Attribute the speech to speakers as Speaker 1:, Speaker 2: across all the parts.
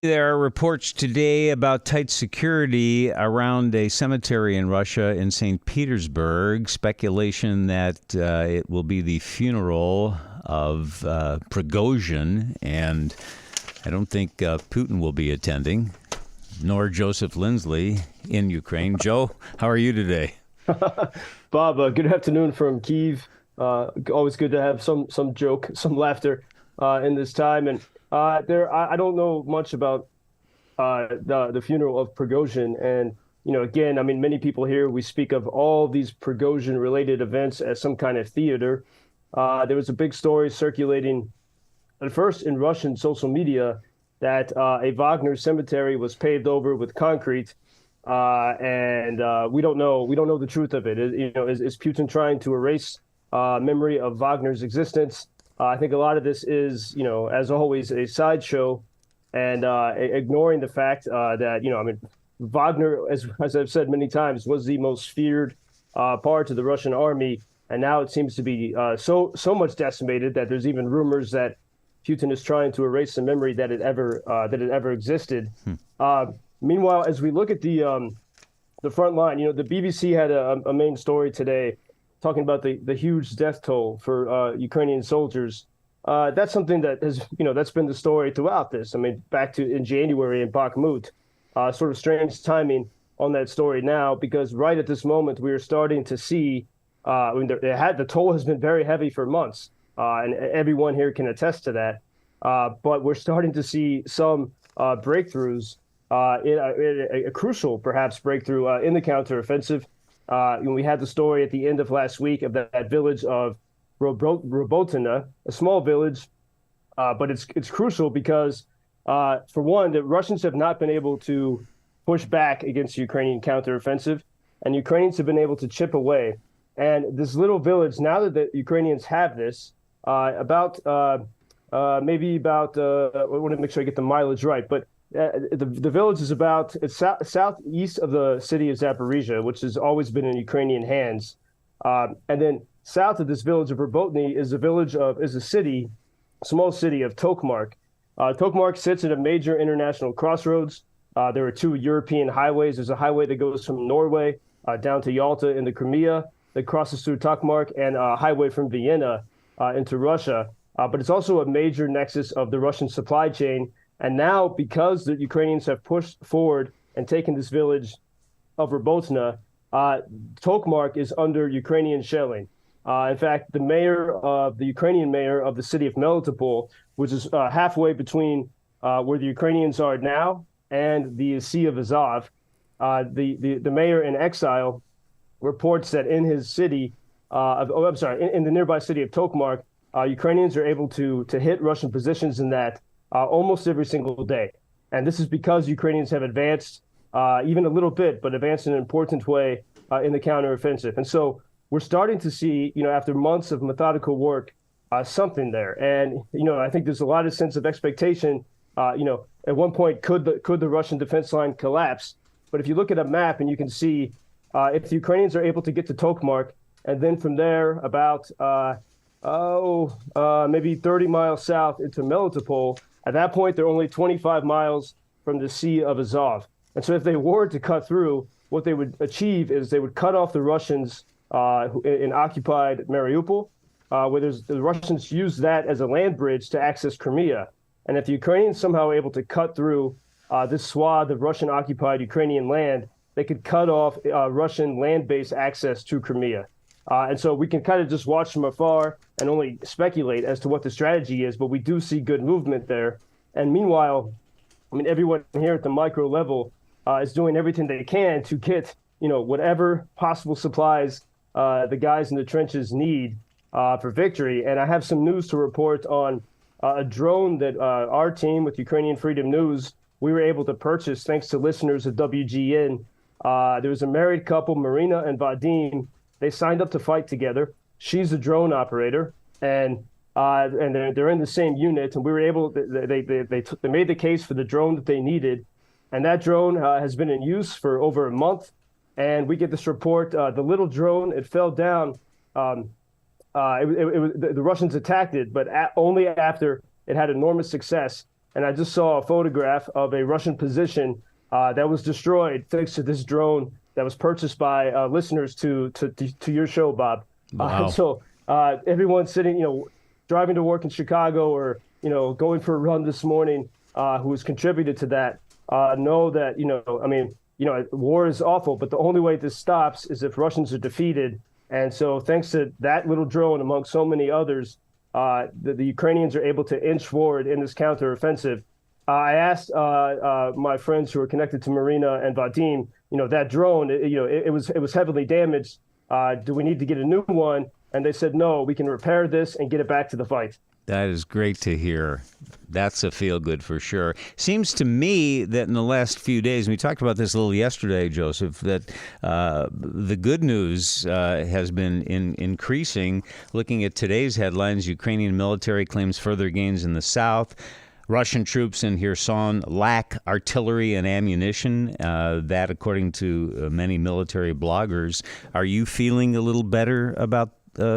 Speaker 1: There are reports today about tight security around a cemetery in Russia in St. Petersburg. Speculation that it will be the funeral of Prigozhin, and I don't think Putin will be attending, nor Joseph Lindsley in Ukraine. Joe, how are you today?
Speaker 2: Bob, good afternoon from Kyiv. Always good to have some joke, some laughter in this time. And I don't know much about the funeral of Prigozhin. And, again, I mean, many people here, we speak of all these Prigozhin-related events as some kind of theater. There was a big story circulating at first in Russian social media that a Wagner cemetery was paved over with concrete. And we don't know the truth of it. Is Putin trying to erase memory of Wagner's existence? I think a lot of this is, as always, a sideshow, and ignoring the fact that, Wagner, as I've said many times, was the most feared part of the Russian army, and now it seems to be so much decimated that there's even rumors that Putin is trying to erase the memory that it ever existed. Meanwhile, as we look at the front line, the BBC had a main story today talking about the huge death toll for Ukrainian soldiers. That's something that has, that's been the story throughout this. I mean, back to in January in Bakhmut, sort of strange timing on that story now, because right at this moment we are starting to see, the toll has been very heavy for months, and everyone here can attest to that. But we're starting to see some breakthroughs, in a crucial, perhaps, breakthrough in the counteroffensive. We had the story at the end of last week of that village of Robotyna, a small village, but it's crucial because, for one, the Russians have not been able to push back against the Ukrainian counteroffensive, and Ukrainians have been able to chip away. And this little village, now that the Ukrainians have this, I want to make sure I get the mileage right, but the village is it's southeast of the city of Zaporizhia, which has always been in Ukrainian hands. And then south of this village of Robotyny is a small city of Tokmark. Tokmark sits at a major international crossroads. There are two European highways. There's a highway that goes from Norway down to Yalta in the Crimea that crosses through Tokmark, and a highway from Vienna into Russia. But it's also a major nexus of the Russian supply chain. And now, because the Ukrainians have pushed forward and taken this village of Robotyna, Tokmark is under Ukrainian shelling. In fact, the Ukrainian mayor of the city of Melitopol, which is halfway between where the Ukrainians are now and the Sea of Azov, the mayor in exile reports that in his city, in the nearby city of Tokmark, Ukrainians are able to hit Russian positions in that almost every single day. And this is because Ukrainians have advanced even a little bit, but advanced in an important way in the counteroffensive. And so we're starting to see, after months of methodical work, something there. And, I think there's a lot of sense of expectation. At one point, could the Russian defense line collapse? But if you look at a map and you can see if the Ukrainians are able to get to Tokmark, and then from there about maybe 30 miles south into Melitopol, at that point, they're only 25 miles from the Sea of Azov. And so if they were to cut through, what they would achieve is they would cut off the Russians in occupied Mariupol, where the Russians use that as a land bridge to access Crimea. And if the Ukrainians somehow are able to cut through this swath of Russian-occupied Ukrainian land, they could cut off Russian land-based access to Crimea. And so we can kind of just watch from afar and only speculate as to what the strategy is, but we do see good movement there. And meanwhile, everyone here at the micro level is doing everything they can to get, whatever possible supplies the guys in the trenches need for victory. And I have some news to report on a drone that our team with Ukrainian Freedom News, we were able to purchase thanks to listeners at WGN. There was a married couple, Maryna and Vadym. They signed up to fight together. She's a drone operator, and they're in the same unit. And we were able. They made the case for the drone that they needed, and that drone has been in use for over a month. And we get this report: the little drone, it fell down. The Russians attacked it, but only after it had enormous success and I just saw a photograph of a Russian position that was destroyed thanks to this drone that was purchased by listeners to your show, Bob.
Speaker 1: Wow.
Speaker 2: So everyone sitting, driving to work in Chicago or going for a run this morning, who has contributed to that, know that war is awful, but the only way this stops is if Russians are defeated. And so, thanks to that little drone, among so many others, the Ukrainians are able to inch forward in this counteroffensive. I asked my friends who are connected to Maryna and Vadym, that drone, it was heavily damaged. Do we need to get a new one? And they said, no, we can repair this and get it back to the fight.
Speaker 1: That is great to hear. That's a feel-good for sure. Seems to me that in the last few days, and we talked about this a little yesterday, Joseph, that the good news has been increasing. Looking at today's headlines, Ukrainian military claims further gains in the south. Russian troops in Kherson lack artillery and ammunition. That, according to many military bloggers. Are you feeling a little better about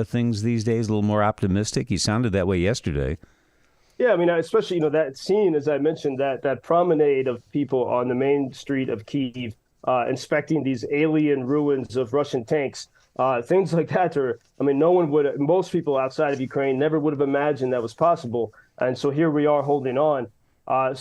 Speaker 1: things these days, a little more optimistic? You sounded that way yesterday.
Speaker 2: Yeah, I mean, especially, that scene, as I mentioned, that promenade of people on the main street of Kyiv inspecting these alien ruins of Russian tanks, things like that most people outside of Ukraine never would have imagined that was possible. And so here we are holding on. And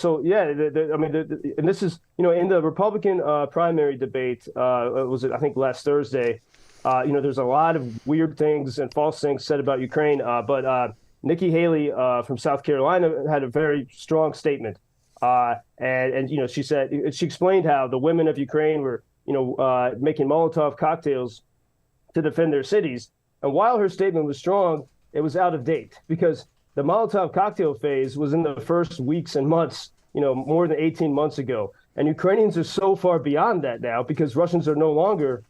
Speaker 2: this is, in the Republican primary debate, I think last Thursday, there's a lot of weird things and false things said about Ukraine, but Nikki Haley from South Carolina had a very strong statement, and she explained how the women of Ukraine were making Molotov cocktails to defend their cities, and while her statement was strong, it was out of date because the Molotov cocktail phase was in the first weeks and months, more than 18 months ago, and Ukrainians are so far beyond that now because Russians are no longer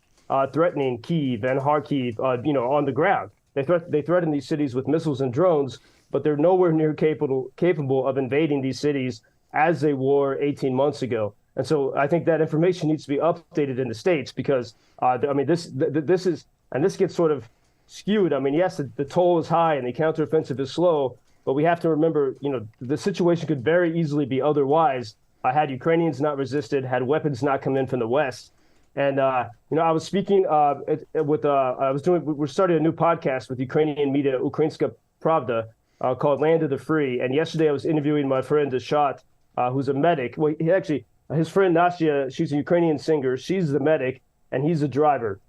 Speaker 2: threatening Kyiv and Kharkiv, on the ground. They threaten these cities with missiles and drones, but they're nowhere near capable of invading these cities as they were 18 months ago. And so I think that information needs to be updated in the States because, this gets sort of skewed. I mean, yes, the toll is high and the counteroffensive is slow, but we have to remember, the situation could very easily be otherwise had Ukrainians not resisted, had weapons not come in from the West. And, I was speaking we're starting a new podcast with Ukrainian media, Ukrainska Pravda, called Land of the Free. And yesterday I was interviewing my friend Ashot, who's a medic. Well, his friend Nastya, she's a Ukrainian singer. She's the medic and he's the driver.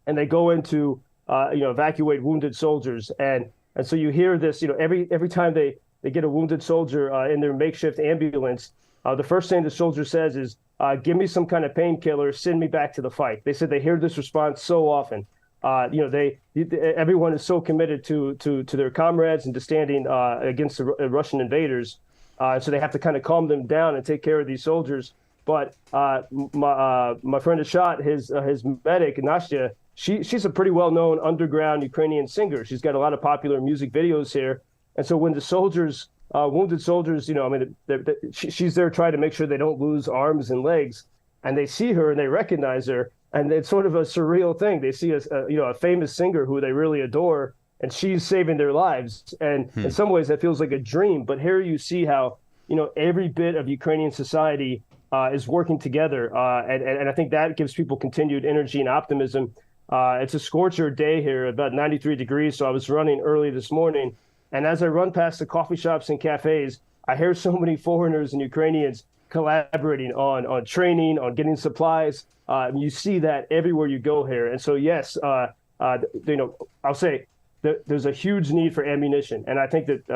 Speaker 2: And they go into, evacuate wounded soldiers. And so you hear this, every time they get a wounded soldier in their makeshift ambulance, the first thing the soldier says is, give me some kind of painkiller, send me back to the fight. They said they hear this response so often. Everyone is so committed to their comrades and to standing against the Russian invaders. So they have to kind of calm them down and take care of these soldiers. But my friend Ashot, his medic, Nastya, she's a pretty well-known underground Ukrainian singer. She's got a lot of popular music videos here. And so when the soldiers, wounded soldiers, she's there trying to make sure they don't lose arms and legs. And they see her and they recognize her. And it's sort of a surreal thing. They see a famous singer who they really adore, and she's saving their lives. And in some ways, that feels like a dream. But here you see how, every bit of Ukrainian society is working together. And I think that gives people continued energy and optimism. It's a scorcher day here, about 93 degrees. So I was running early this morning. And as I run past the coffee shops and cafes, I hear so many foreigners and Ukrainians collaborating on training, on getting supplies. You see that everywhere you go here. And so, yes, I'll say that there's a huge need for ammunition. And I think that,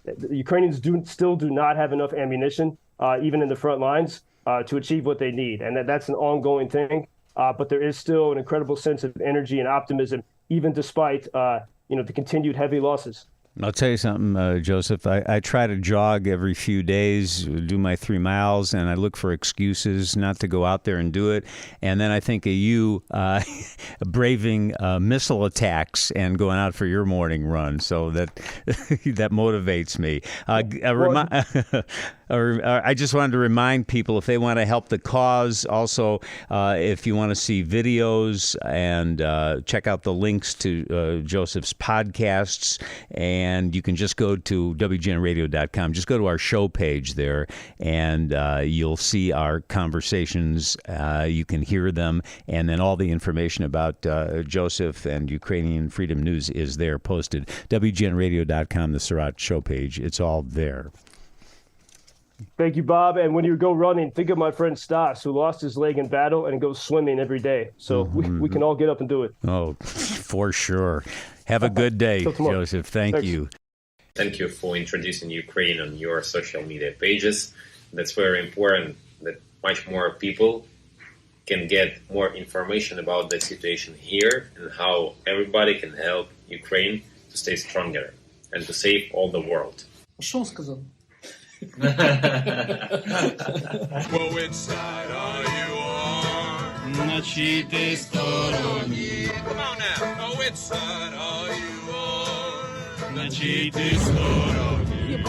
Speaker 2: the Ukrainians still do not have enough ammunition, even in the front lines, to achieve what they need. And that's an ongoing thing. But there is still an incredible sense of energy and optimism, even despite, the continued heavy losses.
Speaker 1: I'll tell you something, Joseph. I try to jog every few days, do my 3 miles, and I look for excuses not to go out there and do it. And then I think of you braving missile attacks and going out for your morning run. So that that motivates me. I just wanted to remind people if they want to help the cause. Also, if you want to see videos and check out the links to Joseph's podcasts, and you can just go to WGNRadio.com. Just go to our show page there, and you'll see our conversations. You can hear them, and then all the information about Joseph and Ukrainian Freedom News is there posted. WGNRadio.com, the Sirott show page. It's all there.
Speaker 2: Thank you, Bob. And when you go running, think of my friend Stas, who lost his leg in battle and goes swimming every day. So we can all get up and do it.
Speaker 1: Oh, for sure. Have a good day, Joseph. Thanks. You.
Speaker 3: Thank you for introducing Ukraine on your social media pages. That's very important that much more people can get more information about the situation here and how everybody can help Ukraine to stay stronger and to save all the world.
Speaker 4: Що він сказав?
Speaker 5: Well, which side are you on?
Speaker 6: На чій ти стороні?
Speaker 5: Come on now. Oh, which side are you on?
Speaker 6: На чій ти стороні?